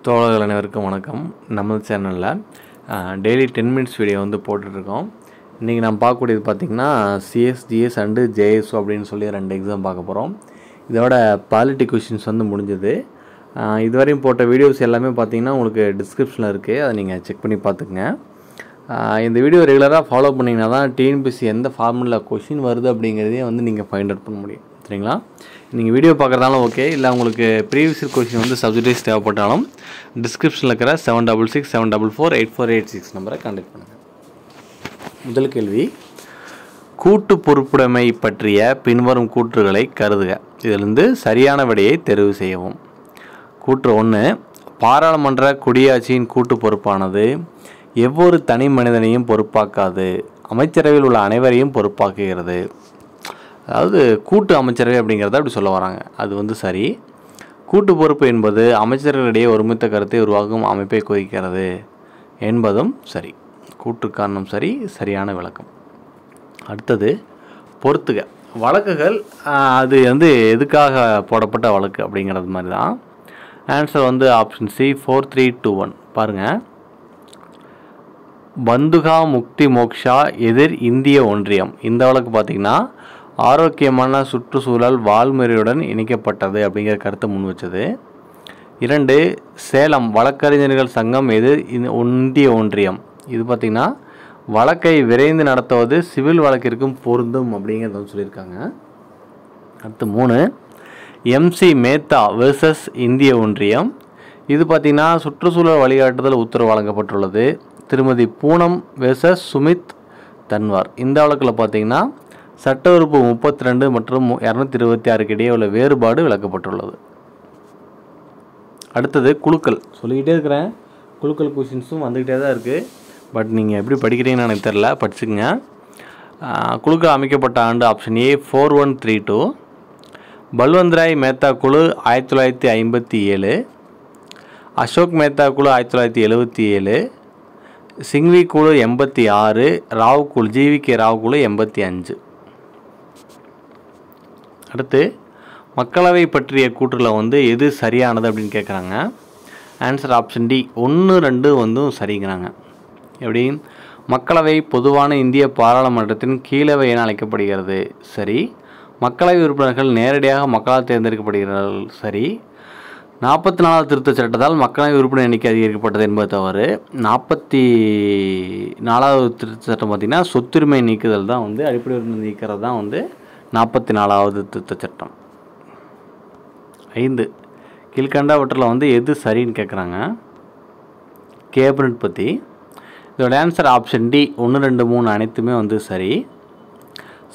தோழர்கள் அனைவருக்கும் வணக்கம். நம்ம சேனலில் டெய்லி 10 மினிட்ஸ் வீடியோ வந்து போட்டுட்ருக்கோம். இன்றைக்கி நம்ம பார்க்கக்கூடியது பார்த்திங்கன்னா சிஎஸ், ஜிஎஸ் அண்டு ஜேஎஸ்ஓ அப்படின்னு சொல்லி 2 எக்ஸாம் பார்க்க போகிறோம். இதோட பாலிட்டி கொஷின்ஸ் வந்து முடிஞ்சது. இதுவரையும் போட்ட வீடியோஸ் எல்லாமே பார்த்திங்கன்னா உங்களுக்கு டிஸ்கிரிப்ஷனில் இருக்குது, அதை நீங்கள் செக் பண்ணி பார்த்துக்குங்க. இந்த வீடியோ ரெகுலராக ஃபாலோ பண்ணிங்கன்னா தான் டிஎன்பிஎஸ்சி எந்த ஃபார்முலா கொஷின் வருது அப்படிங்கிறதையே வந்து நீங்கள் ஃபைண்ட் அவுட் பண்ண முடியும். சரிங்களா? நீங்கள் வீடியோ பார்க்குறதாலும் ஓகே, இல்லை உங்களுக்கு ப்ரீவியஸ் கொஷின் வந்து சப்ஜெக்டைஸ் தேவைப்பட்டாலும் டிஸ்கிரிப்ஷனில் இருக்கிற 7667448486 நம்பரை கான்டாக்ட் பண்ணுங்கள். முதல் கேள்வி, கூட்டு பொறுப்புடைமை பற்றிய பின்வரும் கூற்றுகளை கருதுக. இதிலிருந்து சரியான விடையை தெரிவு செய்யவும். கூற்று 1, பாராளுமன்ற குடியாட்சியின் கூட்டு பொறுப்பானது எவ்வொரு தனி மனிதனையும் பொறுப்பாக்காது, அமைச்சரவையில் உள்ள அனைவரையும் பொறுப்பாக்குகிறது. அதாவது கூட்டு அமைச்சரவை அப்படிங்கிறத அப்படி சொல்ல வராங்க. அது வந்து சரி. கூட்டு பொறுப்பு என்பது அமைச்சர்களிடையே ஒருமித்த கருத்தை உருவாக்கும் அமைப்பை குறிக்கிறது என்பதும் சரி. கூட்டு காரணம் சரி, சரியான விளக்கம். அடுத்தது பொறுத்துக. வழக்குகள் அது வந்து எதுக்காக போடப்பட்ட வழக்கு அப்படிங்கிறது மாதிரி தான். ஆன்சர் வந்து ஆப்ஷன் சி 4321. பாருங்கள், பந்துகா முக்தி மோக்ஷா எதிர் இந்திய ஒன்றியம். இந்த வழக்கு பார்த்திங்கன்னா ஆரோக்கியமான சுற்றுச்சூழல் வாழ்முறையுடன் இணைக்கப்பட்டது அப்படிங்கிற கருத்தை முன் வச்சது. 2, சேலம் வழக்கறிஞர்கள் சங்கம் எதிர் இந்திய ஒன்றியம். இது பார்த்திங்கன்னா வழக்கை விரைந்து நடத்துவது சிவில் வழக்கிற்கும் பொருந்தும் அப்படிங்கிறத சொல்லியிருக்காங்க. அடுத்து 3, எம்சி மேத்தா வெர்சஸ் இந்திய ஒன்றியம். இது பார்த்திங்கன்னா சுற்றுச்சூழல் வழிகாட்டுதல் உத்தரவு வழங்கப்பட்டுள்ளது. திருமதி பூனம் வெர்சஸ் சுமித் தன்வார். இந்த வழக்கில் பார்த்திங்கன்னா சட்ட உறுப்பு 32 மற்றும் 226 இடையே உள்ள வேறுபாடு விளக்கப்பட்டுள்ளது. அடுத்தது குழுக்கள். சொல்லிக்கிட்டே இருக்கிறேன், குழுக்கள் கொஷின்ஸும் வந்துக்கிட்டே தான் இருக்குது. பட் நீங்கள் எப்படி படிக்கிறீங்கன்னு எனக்கு தெரில, படிச்சுங்க. குழுக்கள் அமைக்கப்பட்ட ஆண்டு ஆப்ஷன் ஏ 4132. பல்வந்த்ராய் மேத்தா குழு 1957, அசோக் மேத்தா குழு 1977, சிங்வி குழு 86, ராவ் குழு ஜிவிகே ராவ் குழு 85. அடுத்து மக்களவை பற்றிய கூற்றில் வந்து எது சரியானது அப்படின்னு கேட்குறாங்க. ஆன்சர் ஆப்ஷன் டி 1, 2 வந்து சரிங்கிறாங்க. எப்படி? மக்களவை பொதுவான இந்திய பாராளுமன்றத்தின் கீழவை என அழைக்கப்படுகிறது. சரி. மக்களவை உறுப்பினர்கள் நேரடியாக மக்களால் தேர்ந்தெடுக்கப்படுகிறார்கள். சரி. 44வது திருத்தச் சட்டத்தால் மக்களவை உறுப்பினர் எண்ணிக்கை அதிகரிக்கப்பட்டது என்பது தவறு. 44வது திருத்தச் சட்டம் பார்த்திங்கன்னா சொத்துரிமை நீக்குதல் தான் வந்து, அடிப்படை உரிமை நீக்கிறது தான் வந்து 44வது திருத்தச் சட்டம். 5, கீழ்கண்டவற்றில் வந்து எது சரின்னு கேட்குறாங்க. கேபினட் பற்றி. இதோட ஆன்சர் ஆப்ஷன் டி 1, 2, 3 அனைத்துமே வந்து சரி.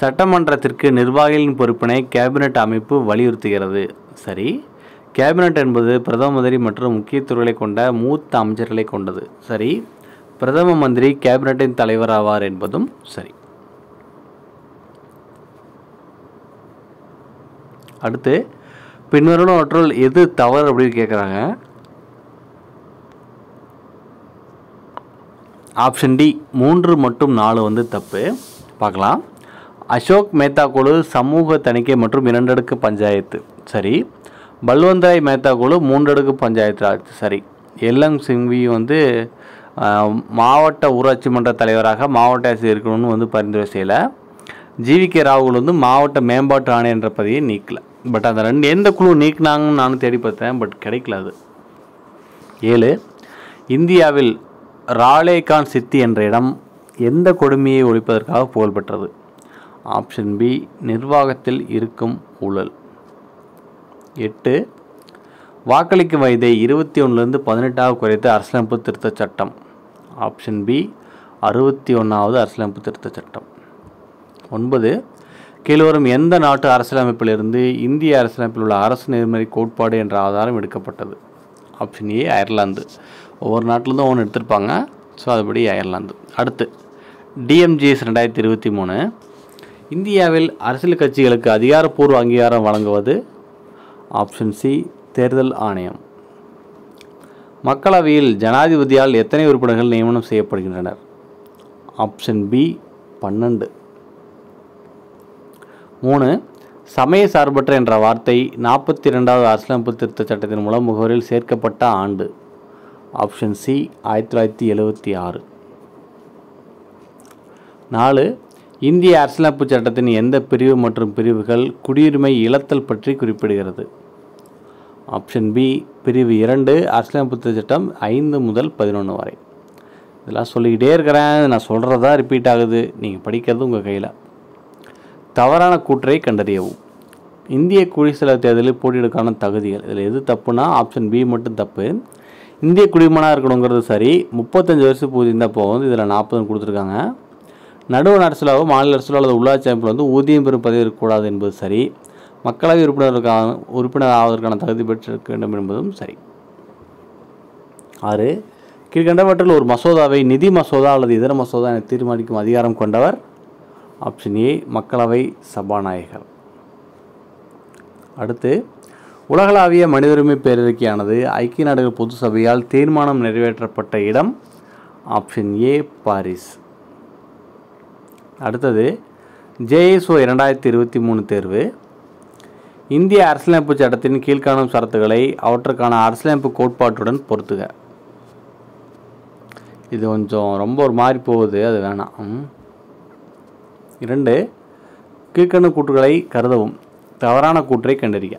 சட்டமன்றத்திற்கு நிர்வாகிகளின் பொறுப்பினை கேபினட் அமைப்பு வலியுறுத்துகிறது. சரி. கேபினட் என்பது பிரதம மந்திரி மற்றும் முக்கிய துறைகளை கொண்ட மூத்த அமைச்சர்களை கொண்டது. சரி. பிரதம மந்திரி கேபினட்டின் தலைவர் ஆவார் என்பதும் சரி. அடுத்து பின்வருவனவற்றுள் எது தவறு அப்படின்னு கேட்குறாங்க. ஆப்ஷன் டி 3 மற்றும் 4 வந்து தப்பு. பார்க்கலாம். அசோக் மேத்தா குழு சமூக தணிக்கை மற்றும் 2 அடுக்கு பஞ்சாயத்து. சரி. பல்வந்த்ராய் மேத்தா குழு 3 அடுக்கு பஞ்சாயத்து ராஜ். சரி. எல்எம் சிங்வி வந்து மாவட்ட ஊராட்சி மன்ற தலைவராக மாவட்ட ஆட்சியர் இருக்கணும்னு வந்து பரிந்துரை செய்யலை. ஜிவிகே ராகுல் வந்து மாவட்ட மேம்பாட்டு ஆணையர் என்ற பதவியை நீக்கலை. பட் அந்த 2 எந்த குழு நீக்கினாங்கன்னு நானும் தேடி பார்த்தேன், பட் கிடைக்கல அது. 7, இந்தியாவில் ராலேகான் சித்தி என்ற இடம் எந்த கொடுமையை ஒழிப்பதற்காக புகழ்பெற்றது. ஆப்ஷன் பி நிர்வாகத்தில் இருக்கும் ஊழல். 8, வாக்களிக்கும் வயதை 21லிருந்து 18ஆக குறைத்த அரசியலமைப்பு திருத்தச் சட்டம். ஆப்ஷன் பி 61வது அரசியலமைப்பு திருத்தச் சட்டம். 9, கீழ்வரும் எந்த நாட்டு அரசியலமைப்பிலிருந்து இந்திய அரசியலமைப்பில் உள்ள அரசு நெறிமுறை கோட்பாடு என்ற ஆதாரம் எடுக்கப்பட்டது. Option A Ireland. ஒவ்வொரு நாட்டிலேருந்தும் ஒன்று எடுத்திருப்பாங்க, ஸோ அதுபடி அயர்லாந்து. அடுத்து டிஎம்ஜிஎஸ் 2023. இந்தியாவில் அரசியல் கட்சிகளுக்கு அதிகாரப்பூர்வ அங்கீகாரம் வழங்குவது. ஆப்ஷன் சி தேர்தல் ஆணையம். மக்களவையில் ஜனாதிபதியால் எத்தனை உறுப்பினர்கள் நியமனம் செய்யப்படுகின்றனர். Option B 12. 3, சமய சார்பற்ற என்ற வார்த்தை 42வது அரசியலமைப்பு திருத்தச் சட்டத்தின் மூலம் முகவரியில் சேர்க்கப்பட்ட ஆண்டு. Option C 1976. 4. இந்திய அரசியலமைப்பு சட்டத்தின் எந்த பிரிவு மற்றும் பிரிவுகள் குடியுரிமை இழத்தல் பற்றி குறிப்பிடுகிறது? ஆப்ஷன் பி பிரிவு 2 அரசியலமைப்பு சட்டம் 5 முதல் 11 வரை. இதெல்லாம் சொல்லிக்கிட்டே இருக்கிறேன், நான் சொல்கிறதா ரிப்பீட் ஆகுது, நீங்கள் படிக்கிறது உங்கள் கையில். தவறான கூற்றை கண்டறியவும். இந்திய குடியரசுத் தேர்தலில் போட்டியிடுவதற்கான தகுதிகள், இதில் எது தப்புனா ஆப்ஷன் பி மட்டும் தப்பு. இந்திய குடிமகனாக இருக்கணுங்கிறது சரி, 35 வயசு பூஜ்யம் போகும், இதில் 40 கொடுத்துருக்காங்க. நடுவண் அரசியலாவோ மாநில அரசியலோ அல்லது உள்ளாட்சி அமைப்பில் ஊதியம் பெறும் பதவி இருக்கக்கூடாது என்பது சரி. மக்களவை உறுப்பினர் ஆவதற்கான தகுதி பெற்றிருக்க வேண்டும் என்பதும் சரி. 6. கீழ்கண்டவற்றில் ஒரு மசோதாவை நிதி மசோதா அல்லது இதர மசோதா என தீர்மானிக்கும் அதிகாரம் கொண்டவர்? ஆப்ஷன் ஏ மக்களவை சபாநாயகர். அடுத்து, உலகளாவிய மனித உரிமை பேரறிக்கையானது ஐக்கிய நாடுகள் பொது சபையால் தீர்மானம் நிறைவேற்றப்பட்ட இடம்? Option A Paris. அடுத்தது, JSO 2023 தேர்வு. இந்திய அரசியலமைப்பு சட்டத்தின் கீழ்காணும் சரத்துக்களை அவற்றுக்கான அரசியலமைப்பு கோட்பாட்டுடன் பொருத்துக. இது கொஞ்சம் ரொம்ப ஒரு மாதிரி போகுது, அது வேணாம். 2. கீழ்காணும் கூற்றுகளை கருதவும். தவறான கூற்றை கண்டறிய.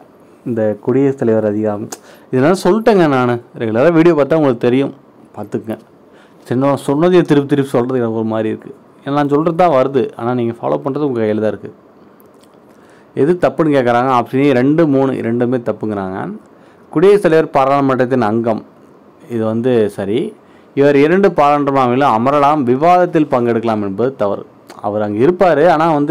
இந்த குடியரசுத் தலைவர் அதிகாரம் இதெல்லாம் சொல்லிட்டேங்க, நான் ரெகுலராக வீடியோ பார்த்தா உங்களுக்கு தெரியும், பார்த்துக்குங்க. சின்ன சொன்னதை திருப்பி சொல்கிறது எனக்கு ஒரு மாதிரி இருக்குது. நான் சொல்கிறது தான் வருது, ஆனால் நீங்கள் ஃபாலோ பண்ணுறது உங்கள் கையில் தான் இருக்குது. எது தப்புன்னு கேட்குறாங்க. ஆப்ஷன் ஏ 2, 3 ரெண்டுமே தப்புங்கிறாங்க. குடியரசுத் தலைவர் பாராளுமன்றத்தின் அங்கம், இது சரி. இவர் 2 பாராளுமன்றமாவிலும் அமரலாம், விவாதத்தில் பங்கெடுக்கலாம் என்பது தவறு. அவர் அங்கே இருப்பார், ஆனால்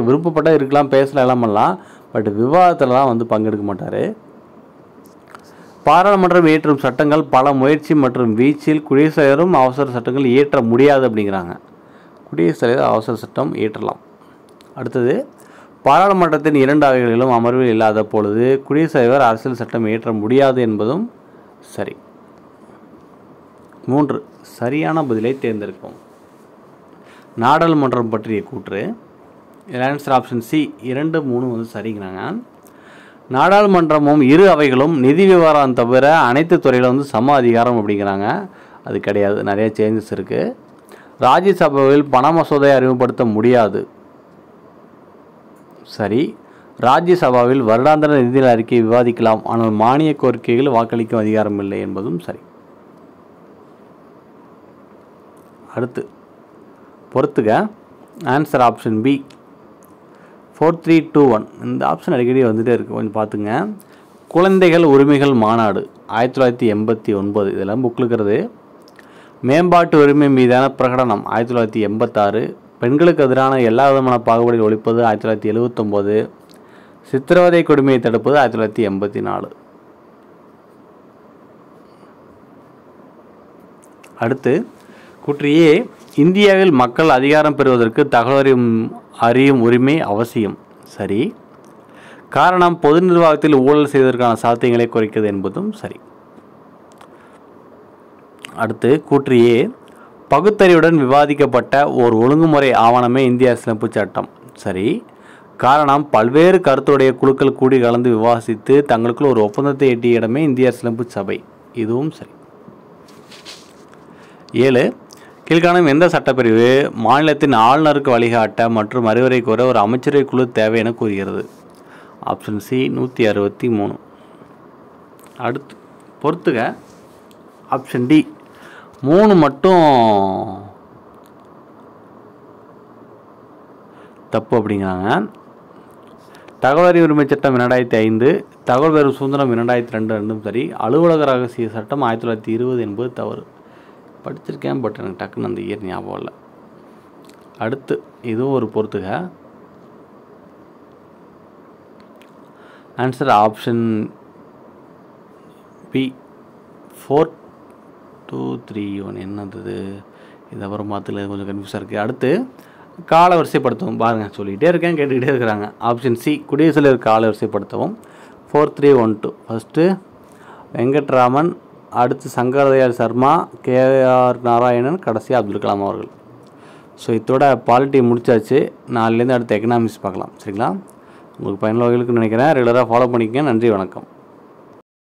விருப்பப்பட்டால் இருக்கலாம், பேசலாம், எல்லாம் பண்ணலாம். பட் விவாதத்தில் தான் பங்கெடுக்க மாட்டார். பாராளுமன்றம் இயற்றும் சட்டங்கள் பல முயற்சி மற்றும் வீச்சில் குடியரசுத் தலைவரும் அவசர சட்டங்கள் இயற்ற முடியாது அப்படிங்கிறாங்க. குடியரசுத் தலைவர் அவசர சட்டம் இயற்றலாம். அடுத்தது, பாராளுமன்றத்தின் 2 அவைகளிலும் அமர்வில் இல்லாத பொழுது குடியரசுத் தலைவர் அரசியல் சட்டம் இயற்ற முடியாது என்பதும் சரி. 3. சரியான பதிலை தேர்ந்தெடுக்கவும். நாடாளுமன்றம் பற்றிய கூற்று. Answer option C 2, 3 சரிங்கிறாங்க. நாடாளுமன்றமும் இரு அவைகளும் நிதி விவகாரம் தவிர அனைத்து துறையிலும் சம அதிகாரம் அப்படிங்கிறாங்க. அது கிடையாது, நிறைய சேஞ்சஸ் இருக்குது. ராஜ்யசபாவில் பண மசோதையை அறிமுகப்படுத்த முடியாது. சரி. ராஜ்யசபாவில் வருடாந்திர நிதி அறிக்கையை விவாதிக்கலாம், ஆனால் மானிய கோரிக்கைகள் வாக்களிக்கும் அதிகாரம் இல்லை என்பதும் சரி. அடுத்து பொறுத்துக. Answer option B 4321. இந்த ஆப்ஷன் அடிக்கடி வந்துகிட்டே இருக்குது, கொஞ்சம் பார்த்துங்க. குழந்தைகள் உரிமைகள் மாநாடு 1989, இதெல்லாம் புக்கில் இருக்கிறது. மேம்பாட்டு உரிமை மீதான பிரகடனம் 1986. பெண்களுக்கு எதிரான எல்லா விதமான பாகுபாடுகளை ஒழிப்பது 1979. சித்திரவதை கொடுமையை தடுப்பது 1984. அடுத்து கூற்றியே இந்தியாவில் மக்கள் அதிகாரம் பெறுவதற்கு தகவல் அறியும் உரிமை அவசியம். சரி. காரணம் பொது நிர்வாகத்தில் ஊழல் செய்வதற்கான சாத்தியங்களை குறைக்கிறது என்பதும் சரி. அடுத்து கூற்றியே பகுத்தறிவுடன் விவாதிக்கப்பட்ட ஓர் ஒழுங்குமுறை ஆவணமே இந்திய அரசியலமைப்பு சட்டம். சரி. காரணம் பல்வேறு கருத்துடைய குழுக்கள் கூடி கலந்து விவாசித்து தங்களுக்குள் ஒரு ஒப்பந்தத்தை எட்டிய இடமே இந்திய அரசியலமைப்பு சபை. இதுவும் சரி. 7. கீழ்காணும் எந்த சட்டப்பிரிவு மாநிலத்தின் ஆளுநருக்கு வழிகாட்ட மற்றும் அறிவுரை கூற ஒரு அமைச்சரவை குழு தேவை என கூறுகிறது? Option C 163. அடுத்து பொறுத்துக. ஆப்ஷன் டி 3 மட்டும் தப்பு அப்படிங்கிறாங்க. தகவல் அறிவு உரிமை சட்டம் 2005, தகவல் பெறும் சுதந்திரம் 2002 ரெண்டும் சரி. அலுவலக ரகசிய சட்டம் 1920 என்பது தவறு. படிச்சிருக்கேன், பட் எனக்கு டக்குன்னு அந்த இயர் ஞாபகம் இல்லை. அடுத்து இதுவும் ஒரு பொறுத்துக. Answer option B 4231. என்னது இது? அப்புறம் பார்த்துல கொஞ்சம் கன்ஃபியூஸாக இருக்குது. அடுத்து கால வரிசைப்படுத்தவும். பாருங்கள், சொல்லிக்கிட்டே இருக்கேன், கேட்டுக்கிட்டே இருக்கிறாங்க. ஆப்ஷன் சி குடியரசுத் தலைவர் கால வரிசைப்படுத்தவும். 4312. ஃபஸ்ட்டு வெங்கட்ராமன், அடுத்து சங்கரதயாள் சர்மா, KR நாராயணன், கடைசி அப்துல் கலாம் அவர்கள். ஸோ இதோட பாலிட்டி முடிச்சாச்சு. நாலுலேருந்து அடுத்து எக்கனாமிக்ஸ் பார்க்கலாம். சரிங்களா? உங்களுக்கு பயனுள்ள வகைகளுக்கு நினைக்கிறேன். ரெகுலராக ஃபாலோ பண்ணிக்கங்க. நன்றி, வணக்கம்.